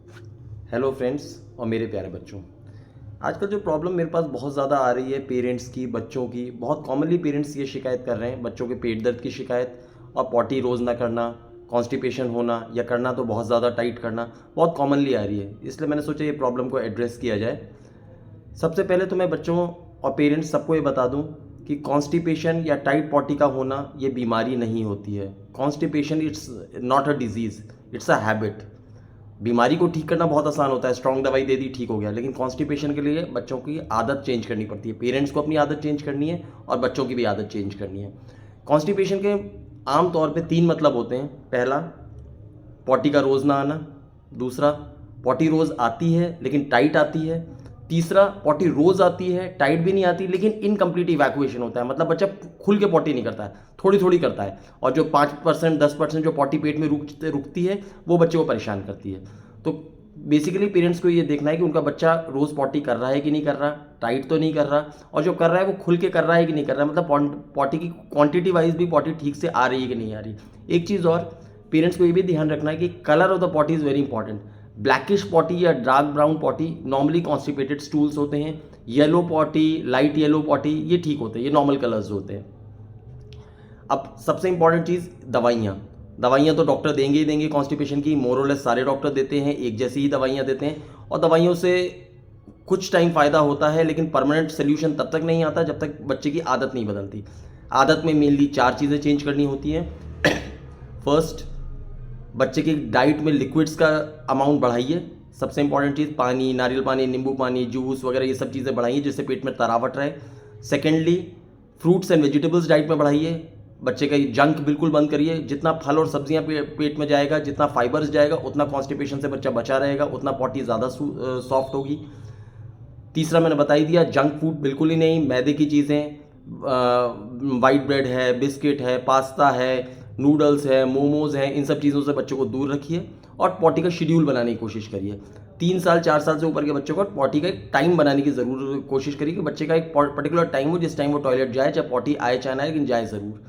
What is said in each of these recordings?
Hello friends और मेरे प्यारे बच्चों। आजकल जो प्रॉब्लम मेरे पास बहुत ज़्यादा आ रही है पेरेंट्स की, बच्चों की, बहुत कॉमनली पेरेंट्स ये शिकायत कर रहे हैं, बच्चों के पेट दर्द की शिकायत और पॉटी रोज़ ना करना, कॉन्स्टिपेशन होना या करना तो बहुत ज़्यादा टाइट करना बहुत कॉमनली आ रही है। इसलिए मैंने सोचा ये प्रॉब्लम को एड्रेस किया जाए। सबसे पहले तो मैं बच्चों और पेरेंट्स सबको ये बता दूं कि कॉन्स्टिपेशन या टाइट पॉटी का होना ये बीमारी नहीं होती है। Constipation it's not a disease, it's a habit. बीमारी को ठीक करना बहुत आसान होता है, स्ट्रॉन्ग दवाई दे दी ठीक हो गया, लेकिन कॉन्स्टिपेशन के लिए बच्चों की आदत चेंज करनी पड़ती है। पेरेंट्स को अपनी आदत चेंज करनी है और बच्चों की भी आदत चेंज करनी है। कॉन्स्टिपेशन के आम तौर पे 3 मतलब होते हैं। पहला, पॉटी का रोज़ ना आना। दूसरा, पॉटी रोज़ आती है लेकिन टाइट आती है। तीसरा, पॉटी रोज़ आती है, टाइट भी नहीं आती, लेकिन इनकम्प्लीट इवैक्यूएशन होता है, मतलब बच्चा खुल के पॉटी नहीं करता है, थोड़ी थोड़ी करता है। और जो 5% 10% जो पॉटी पेट में रुकती है वो बच्चे को परेशान करती है। तो बेसिकली पेरेंट्स को ये देखना है कि उनका बच्चा रोज़ पॉटी कर रहा है कि नहीं कर रहा, टाइट तो नहीं कर रहा, और जो कर रहा है वो खुल के कर रहा है कि नहीं कर रहा है, मतलब पॉटी की क्वांटिटी वाइज भी पॉटी ठीक से आ रही है कि नहीं आ रही। एक चीज़ और, पेरेंट्स को ये भी ध्यान रखना है कि colour of the potty is very important. Blackish potty या dark brown potty normally constipated stools होते हैं। Yellow potty, light yellow potty, ये ठीक होते हैं, ये नॉर्मल कलर्स होते हैं। अब सबसे इंपॉर्टेंट चीज़, दवाइयाँ। दवाइयाँ तो डॉक्टर देंगे ही देंगे कॉन्स्टिपेशन की, मोरलेस सारे डॉक्टर देते हैं, एक जैसी ही दवाइयाँ देते हैं। और दवाइयों से कुछ टाइम फ़ायदा होता है, लेकिन परमानेंट सोल्यूशन तब तक नहीं आता जब तक बच्चे की आदत नहीं बदलती। आदत में मेनली 4 चीज़ें चेंज करनी होती हैं। फर्स्ट, बच्चे की डाइट में लिक्विड्स का अमाउंट बढ़ाइए। सबसे इंपॉर्टेंट चीज़, पानी, नारियल पानी, नींबू पानी, जूस वगैरह ये सब चीज़ें बढ़ाइए जिससे पेट में तरावट रहे। Secondly, fruits and vegetables diet में बढ़ाइए। बच्चे का जंक बिल्कुल बंद करिए। जितना फल और सब्जियां पेट में जाएगा, जितना फाइबर्स जाएगा, उतना कॉन्स्टिपेशन से बच्चा बचा रहेगा, उतना पॉटी ज़्यादा सॉफ्ट होगी। तीसरा मैंने बता ही दिया, जंक फूड बिल्कुल ही नहीं, मैदे की चीज़ें, वाइट ब्रेड है, बिस्किट है, पास्ता है, नूडल्स है, मोमोज है, इन सब चीज़ों से बच्चों को दूर रखिए और पॉटी का शेड्यूल बनाने की कोशिश करिए। 3 साल 4 साल से ऊपर के बच्चों को पॉटी का एक टाइम बनाने की ज़रूर कोशिश करिए कि बच्चे का एक पर्टिकुलर टाइम हो जिस टाइम वो टॉयलेट जाए, चाहे पॉटी आए चाहे ना आए, लेकिन जाए ज़रूर।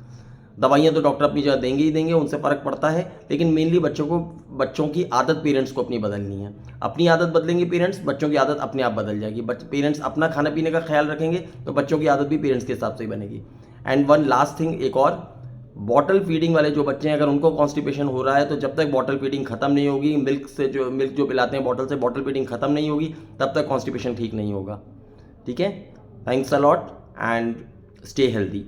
दवाइयाँ तो डॉक्टर अपनी जगह देंगे ही देंगे, उनसे फ़र्क पड़ता है, लेकिन मेनली बच्चों की आदत पेरेंट्स को अपनी बदलनी है। अपनी आदत बदलेंगे पेरेंट्स, बच्चों की आदत अपने आप बदल जाएगी। पेरेंट्स अपना खाने पीने का ख्याल रखेंगे तो बच्चों की आदत भी पेरेंट्स के हिसाब से ही बनेगी। एंड वन लास्ट थिंग, एक और, बॉटल फीडिंग वाले जो बच्चे हैं, अगर उनको कॉन्स्टिपेशन हो रहा है तो जब तक बॉटल फीडिंग खत्म नहीं होगी, मिल्क जो पिलाते हैं बॉटल से, बॉटल फीडिंग खत्म नहीं होगी, तब तक कॉन्स्टिपेशन ठीक नहीं होगा। ठीक है, thanks a lot and stay healthy.